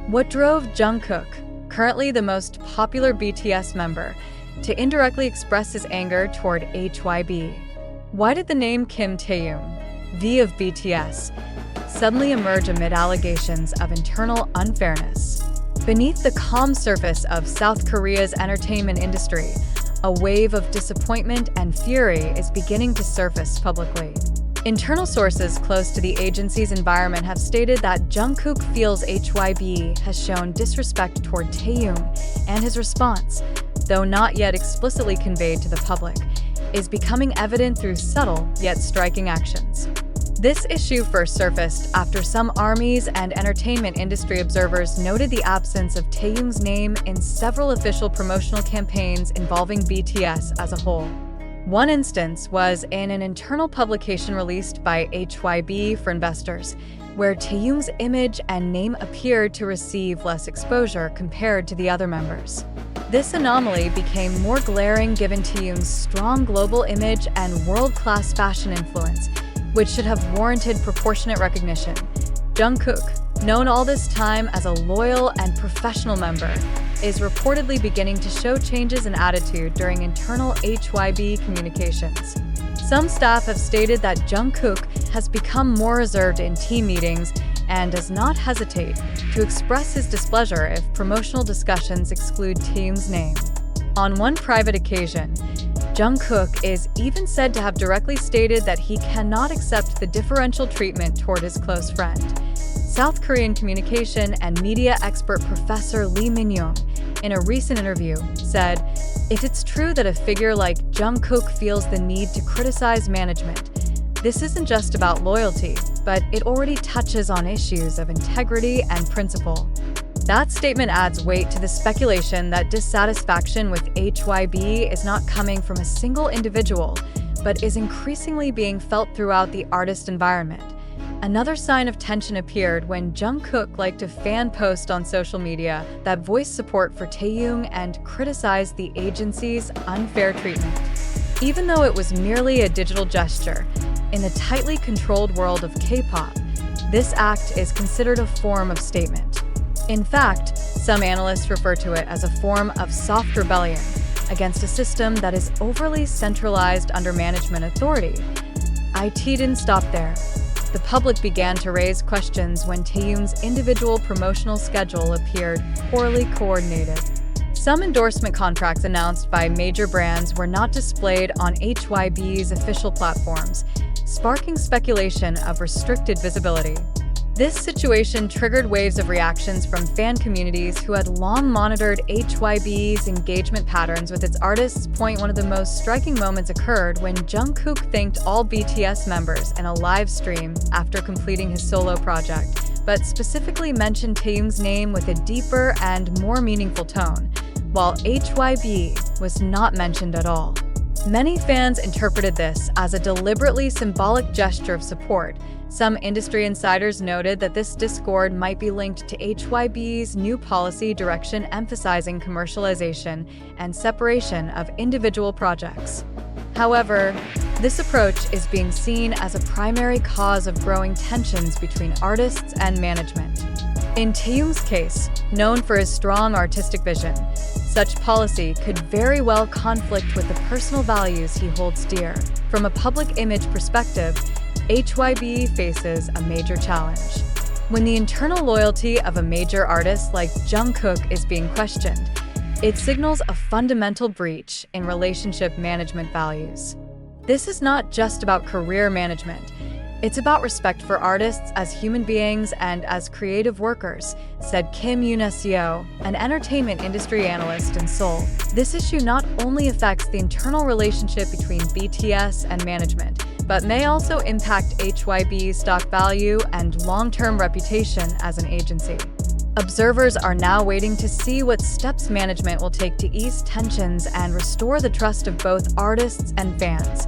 What drove Jungkook, currently the most popular BTS member, to indirectly express his anger toward HYBE? Why did the name Kim Taehyung, V of BTS, suddenly emerge amid allegations of internal unfairness? Beneath the calm surface of South Korea's entertainment industry, a wave of disappointment and fury is beginning to surface publicly. Internal sources close to the agency's environment have stated that Jungkook feels HYBE has shown disrespect toward Taehyung, and his response, though not yet explicitly conveyed to the public, is becoming evident through subtle yet striking actions. This issue first surfaced after some ARMYs and entertainment industry observers noted the absence of Taehyung's name in several official promotional campaigns involving BTS as a whole. One instance was in an internal publication released by HYBE for investors, where Taehyung's image and name appeared to receive less exposure compared to the other members. This anomaly became more glaring given Taehyung's strong global image and world-class fashion influence, which should have warranted proportionate recognition. Jungkook, known all this time as a loyal and professional member, is reportedly beginning to show changes in attitude during internal HYBE communications. Some staff have stated that Jungkook has become more reserved in team meetings and does not hesitate to express his displeasure if promotional discussions exclude Taehyung's name. On one private occasion, Jungkook is even said to have directly stated that he cannot accept the differential treatment toward his close friend. South Korean communication and media expert Professor Lee Min-young, in a recent interview, said, "If it's true that a figure like Jungkook feels the need to criticize management, this isn't just about loyalty, but it already touches on issues of integrity and principle." That statement adds weight to the speculation that dissatisfaction with HYBE is not coming from a single individual, but is increasingly being felt throughout the artist environment. Another sign of tension appeared when Jungkook liked a fan post on social media that voiced support for Taehyung and criticized the agency's unfair treatment. Even though it was merely a digital gesture, in the tightly controlled world of K-pop, this act is considered a form of statement. In fact, some analysts refer to it as a form of soft rebellion against a system that is overly centralized under management authority. It didn't stop there. The public began to raise questions when Taehyung's individual promotional schedule appeared poorly coordinated. Some endorsement contracts announced by major brands were not displayed on HYBE's official platforms, sparking speculation of restricted visibility. This situation triggered waves of reactions from fan communities who had long monitored HYBE's engagement patterns with its artists. One of the most striking moments occurred when Jungkook thanked all BTS members in a live stream after completing his solo project, but specifically mentioned Taehyung's name with a deeper and more meaningful tone, while HYBE was not mentioned at all. Many fans interpreted this as a deliberately symbolic gesture of support. Some industry insiders noted that this discord might be linked to HYBE's new policy direction emphasizing commercialization and separation of individual projects. However, this approach is being seen as a primary cause of growing tensions between artists and management. In Taehyung's case, known for his strong artistic vision, such policy could very well conflict with the personal values he holds dear. From a public image perspective, HYBE faces a major challenge. When the internal loyalty of a major artist like Jungkook is being questioned, it signals a fundamental breach in relationship management values. This is not just about career management. It's about respect for artists as human beings and as creative workers, said Kim Yoon-seo, an entertainment industry analyst in Seoul. This issue not only affects the internal relationship between BTS and management, but may also impact HYBE's stock value and long-term reputation as an agency. Observers are now waiting to see what steps management will take to ease tensions and restore the trust of both artists and fans.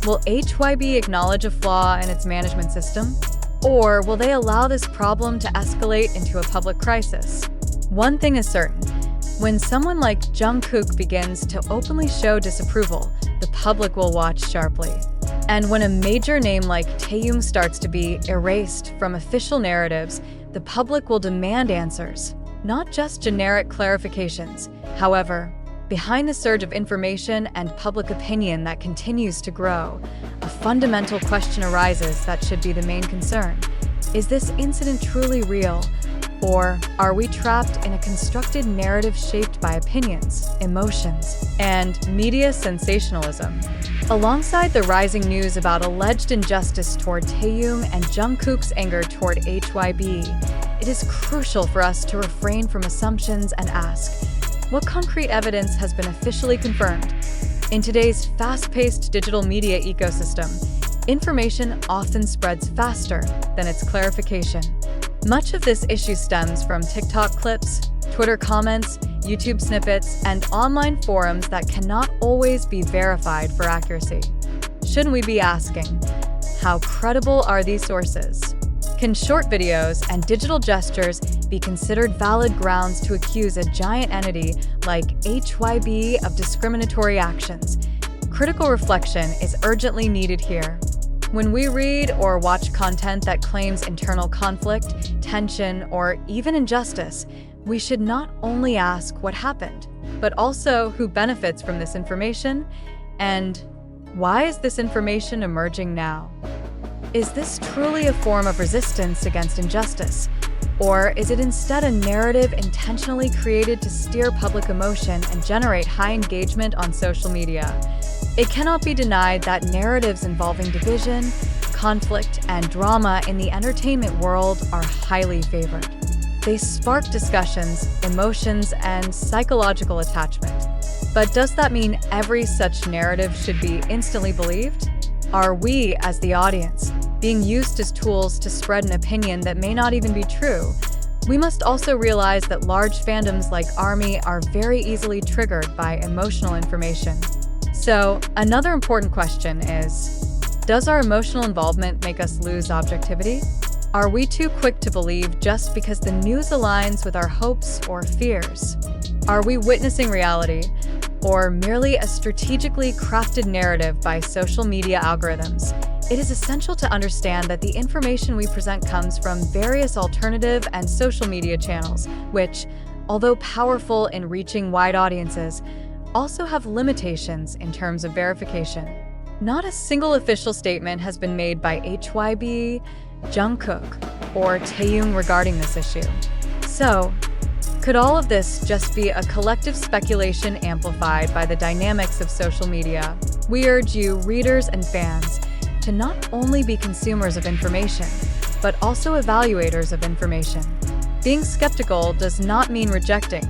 Will HYBE acknowledge a flaw in its management system? Or will they allow this problem to escalate into a public crisis? One thing is certain. When someone like Jungkook begins to openly show disapproval, the public will watch sharply. And when a major name like Taehyung starts to be erased from official narratives, the public will demand answers. not just generic clarifications. However, behind the surge of information and public opinion that continues to grow, a fundamental question arises that should be the main concern. Is this incident truly real? Or are we trapped in a constructed narrative shaped by opinions, emotions, and media sensationalism? Alongside the rising news about alleged injustice toward Taehyung and Jungkook's anger toward HYBE, it is crucial for us to refrain from assumptions and ask, what concrete evidence has been officially confirmed? In today's fast-paced digital media ecosystem, information often spreads faster than its clarification. Much of this issue stems from TikTok clips, Twitter comments, YouTube snippets, and online forums that cannot always be verified for accuracy. Shouldn't we be asking, how credible are these sources? Can short videos and digital gestures be considered valid grounds to accuse a giant entity like HYBE of discriminatory actions? Critical reflection is urgently needed here. When we read or watch content that claims internal conflict, tension, or even injustice, we should not only ask what happened, but also who benefits from this information and why is this information emerging now? Is this truly a form of resistance against injustice? Or is it instead a narrative intentionally created to steer public emotion and generate high engagement on social media? It cannot be denied that narratives involving division, conflict, and drama in the entertainment world are highly favored. They spark discussions, emotions, and psychological attachment. But does that mean every such narrative should be instantly believed? Are we, as the audience, being used as tools to spread an opinion that may not even be true? We must also realize that large fandoms like ARMY are very easily triggered by emotional information. So, another important question is, does our emotional involvement make us lose objectivity? Are we too quick to believe just because the news aligns with our hopes or fears? Are we witnessing reality, or merely a strategically crafted narrative by social media algorithms? It is essential to understand that the information we present comes from various alternative and social media channels, which, although powerful in reaching wide audiences, also have limitations in terms of verification. Not a single official statement has been made by HYBE, Jungkook, or Taehyung regarding this issue. So, could all of this just be a collective speculation amplified by the dynamics of social media? We urge you, readers and fans, to not only be consumers of information, but also evaluators of information. Being skeptical does not mean rejecting.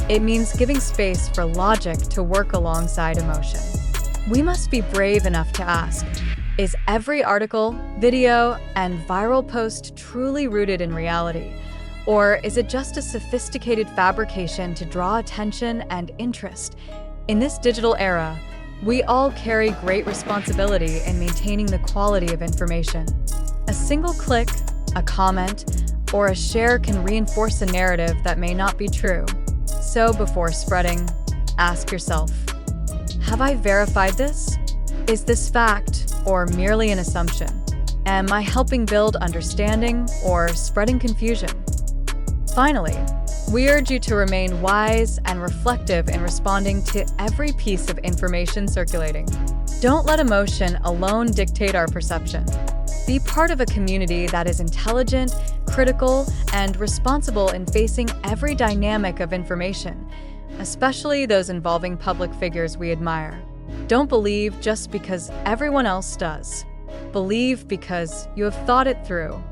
It means giving space for logic to work alongside emotion. We must be brave enough to ask, is every article, video, and viral post truly rooted in reality? Or is it just a sophisticated fabrication to draw attention and interest? In this digital era, we all carry great responsibility in maintaining the quality of information. A single click, a comment, or a share can reinforce a narrative that may not be true. So before spreading, ask yourself, have I verified this? Is this fact or merely an assumption? Am I helping build understanding or spreading confusion? Finally, we urge you to remain wise and reflective in responding to every piece of information circulating. Don't let emotion alone dictate our perception. Be part of a community that is intelligent, critical, and responsible in facing every dynamic of information, especially those involving public figures we admire. Don't believe just because everyone else does. Believe because you have thought it through.